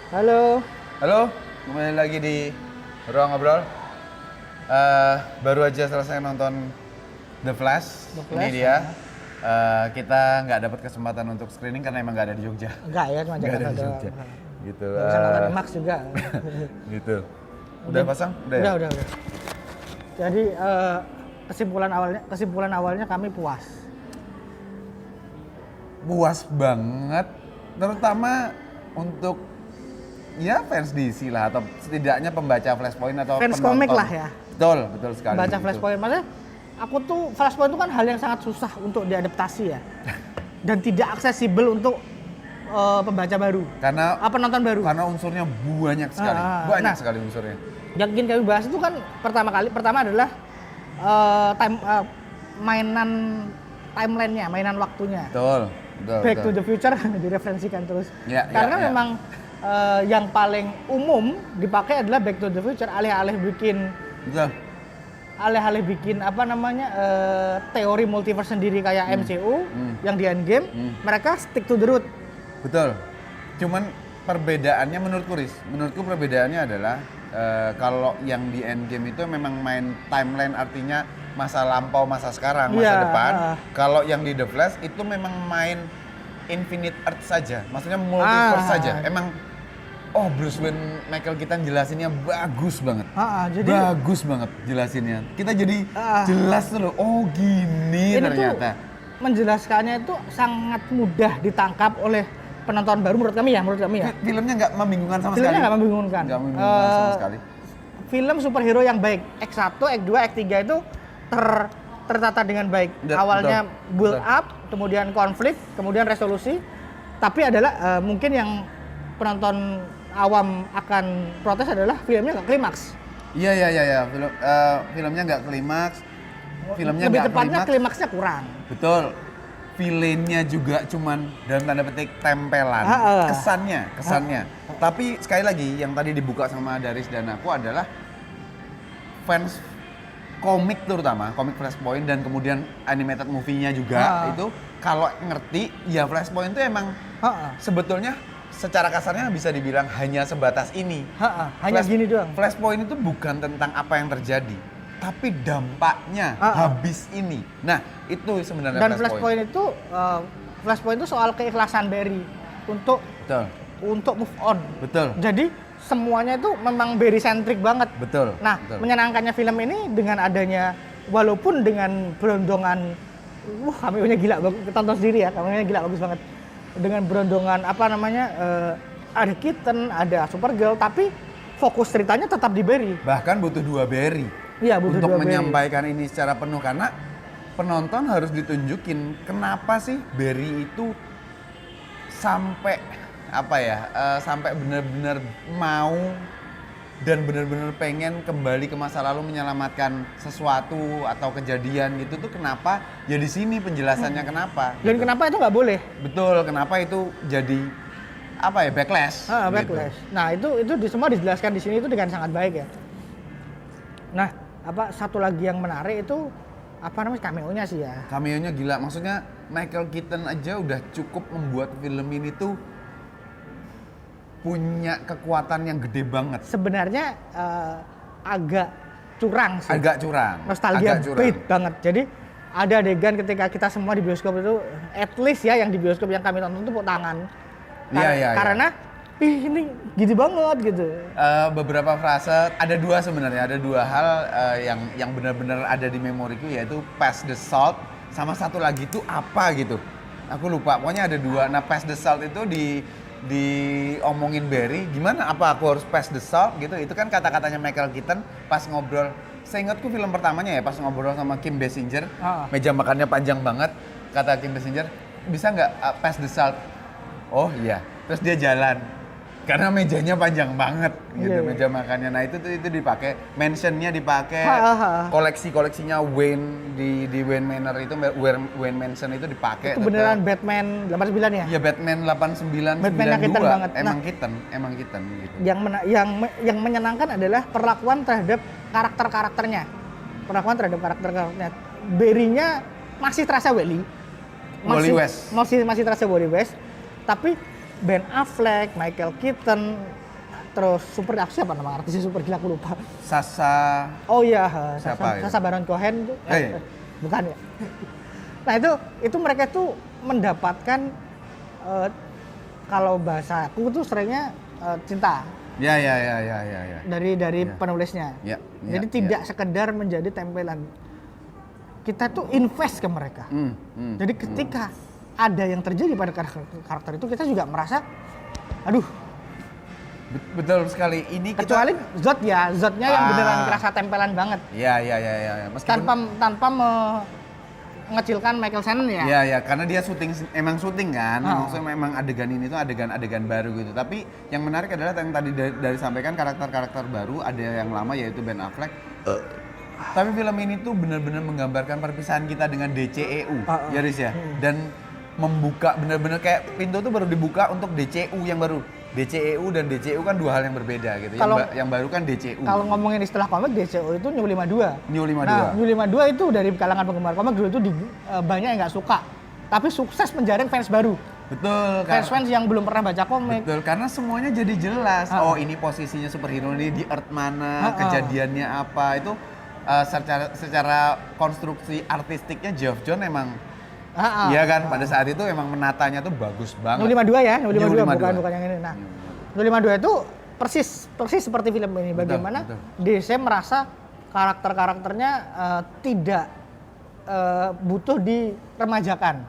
Halo. Halo, kembali lagi di Ruang Ngobrol. Baru aja selesai nonton The Flash. Ini dia. Kita nggak dapat kesempatan untuk screening karena emang nggak ada di Jogja. Enggak ya, cuma Nggak ada Jakarta di doang. Jogja. Gitu. Nggak bisa nonton IMAX juga. Gitu. Udah pasang? Udah. Ya? Udah. Jadi kesimpulan awalnya kami puas. Puas banget, terutama untuk ya fans DC lah atau setidaknya pembaca Flashpoint atau Fans penonton. komik lah ya. Betul sekali. Baca gitu. Flashpoint, maksudnya aku tuh Flashpoint itu kan hal yang sangat susah untuk diadaptasi ya. Dan tidak aksesibel untuk pembaca baru. Karena penonton baru. Karena unsurnya banyak sekali. Banyak sekali unsurnya. Yang ingin kami bahas itu kan pertama adalah mainan timelinenya, mainan waktunya. Betul. Back to the Future direferensikan terus. Karena memang yang paling umum dipakai adalah Back to the Future alih-alih bikin teori multiverse sendiri kayak MCU yang di Endgame, mereka stick to the root. Betul. Cuman perbedaannya menurutku perbedaannya adalah kalau yang di Endgame itu memang main timeline, artinya masa lampau, masa sekarang, masa depan. Kalau yang di The Flash itu memang main Infinite Earth saja, maksudnya multiverse saja. Emang Bruce Wayne, Michael Keaton jelasinnya bagus banget. Bagus banget jelasinnya. Kita jadi jelas tuh loh, gini ternyata. Menjelaskannya itu sangat mudah ditangkap oleh penonton baru menurut kami ya. Filmnya nggak membingungkan sama sekali. Filmnya nggak membingungkan. Nggak membingungkan sama sekali. Film superhero yang baik, Act 1, Act 2, Act 3 itu tertata dengan baik. Awalnya build up, kemudian konflik, kemudian resolusi. Tapi adalah mungkin yang penonton awam akan protes adalah filmnya nggak klimaks. Iya. Filmnya nggak klimaks. Filmnya lebih tepatnya klimaksnya kurang. Betul. Villainnya juga cuman dalam tanda petik tempelan. Kesannya. Tapi sekali lagi yang tadi dibuka sama Daris dan aku adalah fans komik, terutama komik Flashpoint dan kemudian animated movie-nya juga itu kalau ngerti ya Flashpoint itu emang sebetulnya secara kasarnya bisa dibilang hanya sebatas ini. Hanya gini doang. Flashpoint itu bukan tentang apa yang terjadi, tapi dampaknya habis ini. Nah, itu sebenarnya dan Flashpoint itu soal keikhlasan Barry untuk move on. Betul. Jadi semuanya itu memang Barry centric banget. Betul. Nah, menyenangkannya film ini dengan adanya, walaupun dengan berondongan, cameo-nya gila, tonton sendiri ya, cameo-nya gila, bagus banget. Dengan berondongan ada Keaton, ada Supergirl, tapi fokus ceritanya tetap di Barry. Bahkan butuh 2 Barry. Iya, butuh untuk 2 menyampaikan ini secara penuh, karena penonton harus ditunjukin kenapa sih Barry itu sampai sampai benar-benar mau dan benar-benar pengen kembali ke masa lalu menyelamatkan sesuatu atau kejadian gitu tuh, kenapa ya di sini penjelasannya kenapa dan gitu. Kenapa itu nggak boleh, betul, kenapa itu jadi backlash. Backlash gitu. Nah itu semua dijelaskan di sini itu dengan sangat baik ya. Nah satu lagi yang menarik itu cameo-nya sih ya. Cameo-nya gila, maksudnya Michael Keaton aja udah cukup membuat film ini tuh punya kekuatan yang gede banget. Sebenarnya agak curang sih. Agak curang. Nostalgia bait banget. Jadi ada adegan ketika kita semua di bioskop itu, at least ya yang di bioskop yang kami tonton itu tepuk tangan. Karena ini gini banget gitu. Beberapa frase, ada 2 sebenarnya, ada 2 hal yang benar-benar ada di memoriku, yaitu pass the salt sama satu lagi itu apa gitu. Aku lupa, pokoknya ada 2. Nah, pass the salt itu diomongin Barry, gimana aku harus pass the salt gitu. Itu kan kata-katanya Michael Keaton pas ngobrol. Seingatku film pertamanya ya, pas ngobrol sama Kim Basinger, meja makannya panjang banget. Kata Kim Basinger, bisa nggak pass the salt? Oh iya, terus dia jalan. Karena mejanya panjang banget gitu, meja makannya. Nah itu dipakai, mentionnya dipakai, koleksinya Wayne di Wayne Manor itu, Wayne Mansion itu dipakai. Itu beneran Batman 89 ya? Iya, Batman 89, Batman yang Keaton banget. Emang Keaton gitu. Yang menyenangkan adalah perlakuan terhadap karakternya. Barry-nya masih terasa Wally. Masih terasa Wally West. Tapi Ben Affleck, Michael Keaton, terus siapa nama artisnya super gila aku lupa. Sasa. Oh iya, Siapa Sacha Baron Cohen tuh. Bukan ya. Nah itu mereka tuh mendapatkan kalau bahasa aku tuh seringnya cinta. Ya. Dari penulisnya. Jadi tidak sekedar menjadi tempelan. Kita tuh invest ke mereka. Jadi ketika ada yang terjadi pada karakter itu, kita juga merasa, aduh. Betul sekali. Ini kecuali Zodnya yang beneran kerasa tempelan banget. Iya. Tanpa mengecilkan Michael Shannon ya. Iya, karena dia emang syuting kan. Maksudnya memang adegan ini tuh adegan baru gitu. Tapi yang menarik adalah yang tadi dari sampaikan karakter-karakter baru, ada yang lama yaitu Ben Affleck. Tapi film ini tuh benar-benar menggambarkan perpisahan kita dengan DCEU, ya Riz ya. Dan membuka benar-benar kayak pintu tuh baru dibuka untuk DCU yang baru. DCEU dan DCU kan dua hal yang berbeda gitu. Yang baru kan DCU. Kalau ngomongin istilah komik, DCU itu New 52. New 52. Nah, New 52 itu dari kalangan penggemar komik dulu itu banyak yang nggak suka. Tapi sukses menjaring fans baru. Betul. Fans yang belum pernah baca komik. Betul, karena semuanya jadi jelas. Oh, ini posisinya superhero ini di Earth mana, kejadiannya apa. Itu secara konstruksi artistiknya Geoff Johns emang iya kan, pada saat itu emang menatanya tuh bagus banget. 052 ya, 052 bukan yang ini. Nah, 052 itu persis seperti film ini. Bagaimana DC merasa karakternya tidak butuh diremajakan.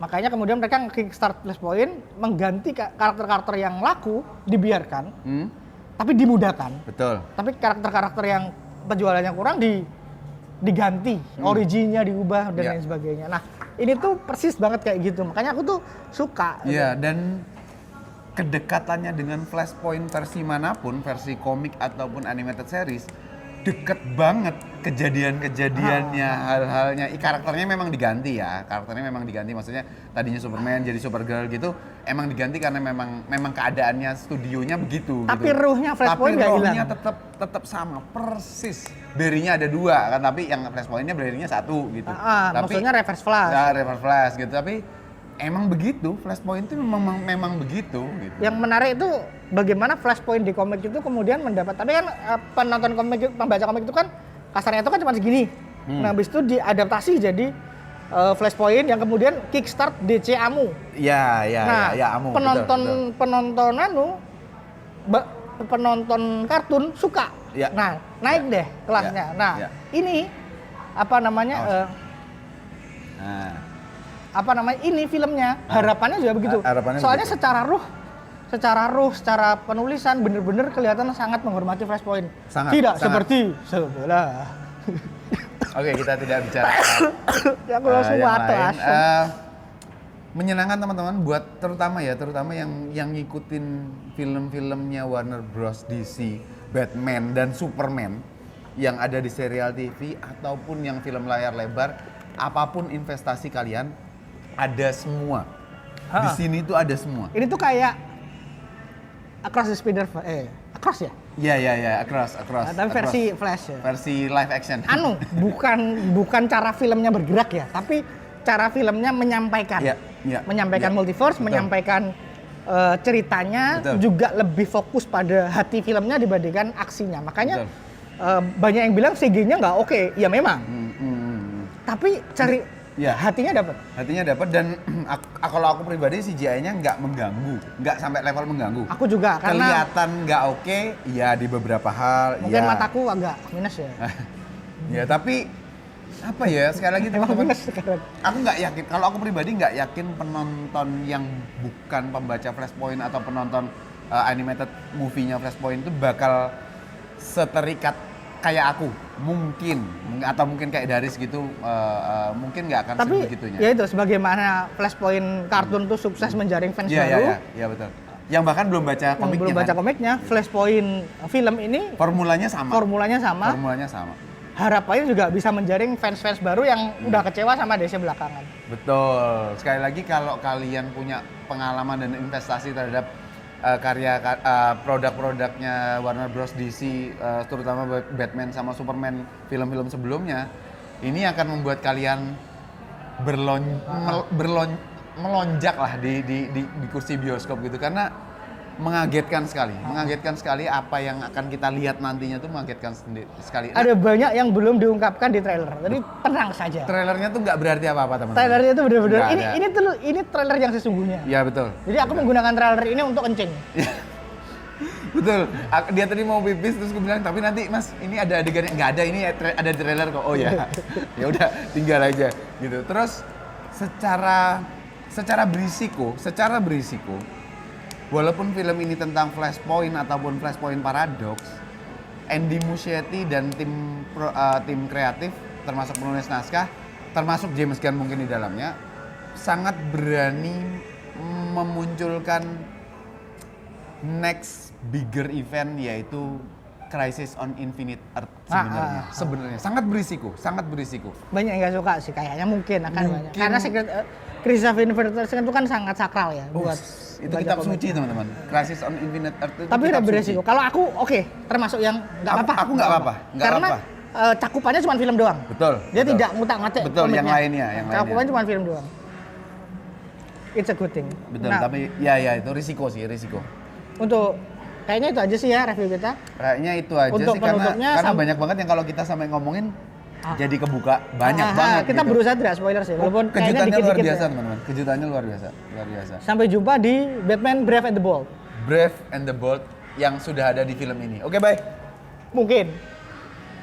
Makanya kemudian mereka kickstart Flashpoint mengganti karakter-karakter yang laku dibiarkan, tapi dimudahkan. Betul. Tapi karakter-karakter yang penjualannya kurang diganti, originnya diubah dan lain sebagainya. Nah, ini tuh persis banget kayak gitu. Makanya aku tuh suka. Iya, dan kedekatannya dengan Flashpoint versi manapun, versi komik ataupun animated series, deket banget kejadian-kejadiannya, hal-halnya. Karakternya memang diganti ya. Maksudnya tadinya Superman jadi Supergirl gitu, emang diganti karena memang keadaannya studionya begitu. Tapi gitu. ruhnya Flashpoint nggak hilang. Tapi ruhnya tetap sama, persis. Barry-nya ada 2 kan, tapi yang Flashpoint-nya Barry-nya 1 gitu. Tapi maksudnya Reverse Flash. Ya, Reverse Flash gitu. Tapi emang begitu, Flashpoint itu memang begitu gitu. Yang menarik itu bagaimana Flashpoint di komik itu kemudian mendapat, tapi kan pembaca komik itu kan kasarnya itu kan cuma segini. Nah, habis itu diadaptasi jadi Flashpoint yang kemudian kickstart DC AMU. Iya, AMU. Penonton kartun suka. Ya. Nah, naik deh kelasnya. Ini ini filmnya harapannya juga begitu. Soalnya begitu. Secara penulisan bener-bener kelihatan sangat menghormati Flashpoint. Tidak seperti sebelah. Oke, kita tidak bicara yang lain. Menyenangkan teman-teman buat terutama yang ngikutin film-filmnya Warner Bros DC, Batman dan Superman yang ada di serial TV ataupun yang film layar lebar, apapun investasi kalian ada semua. Di sini tuh ada semua. Ini tuh kayak Across the Spider-Verse. Across ya? Iya, Across. Tapi versi Flash ya. Versi live action. Bukan cara filmnya bergerak ya, tapi cara filmnya menyampaikan. Menyampaikan multiverse, menyampaikan ceritanya. Betul. Juga lebih fokus pada hati filmnya dibandingkan aksinya. Makanya banyak yang bilang CG-nya nggak oke. Ya memang. Tapi hatinya dapat. Hatinya dapat dan kalau aku pribadi CGI-nya nggak mengganggu, nggak sampai level mengganggu. Aku juga karena kelihatan nggak oke, ya di beberapa hal. Mungkin mataku agak minus ya. Ya tapi apa ya sekali lagi teman-teman, aku nggak yakin. Kalau aku pribadi nggak yakin penonton yang bukan pembaca Flashpoint atau penonton animated movie-nya Flashpoint itu bakal seterikat kayak aku, mungkin kayak Daris gitu, mungkin nggak akan sebegitunya. Ya itu sebagaimana Flashpoint kartun tuh sukses menjaring fans baru. Iya betul. Yang bahkan belum baca komiknya. Flashpoint film ini formulanya sama. Harapannya juga bisa menjaring fans-fans baru yang udah kecewa sama DC belakangan. Betul. Sekali lagi kalau kalian punya pengalaman dan investasi terhadap produk-produknya Warner Bros DC, terutama Batman sama Superman film-film sebelumnya, ini akan membuat kalian melonjak lah di kursi bioskop gitu karena mengagetkan sekali apa yang akan kita lihat nantinya tuh mengagetkan sekali. Ada banyak yang belum diungkapkan di trailer, jadi tenang saja. Trailernya tuh nggak berarti apa-apa teman-teman. Trailernya itu benar-benar Nggak ini trailer yang sesungguhnya. Ya betul. Jadi aku menggunakan trailer ini untuk kencing. Betul. Dia tadi mau pipis terus gue bilang tapi nanti Mas ini ada adegannya nggak ada ini ada trailer kok. Oh ya. Ya udah tinggal aja gitu. Terus secara berisiko walaupun film ini tentang Flashpoint ataupun Flashpoint Paradox, Andy Muschietti dan tim kreatif termasuk penulis naskah, termasuk James Gunn mungkin di dalamnya sangat berani memunculkan next bigger event yaitu Crisis on Infinite Earth sebenarnya sangat berisiko. Banyak yang nggak suka sih kayaknya mungkin banyak. Karena Crisis of Infinite Earth itu kan sangat sakral ya buat itu kitab suci teman-teman. Crisis on Infinite Earth itu tapi udah beresiko. Kalau aku termasuk yang nggak apa-apa. Aku nggak apa-apa. Karena cakupannya cuma film doang. Betul. Dia tidak ngutak-ngatik. Betul. Yang lainnya. Cakupannya cuma film doang. It's a good thing. Betul. Tapi ya itu risiko. Untuk kayaknya itu aja sih ya review kita. Kayaknya itu aja untuk sih karena banyak banget yang kalau kita sampai ngomongin jadi kebuka banget. Kita gitu. Berusaha tidak spoiler sih, walaupun kejutannya luar biasa ya. teman-teman. Kejutannya luar biasa. Sampai jumpa di Batman Brave and the Bold. Brave and the Bold yang sudah ada di film ini. Oke, bye. Mungkin.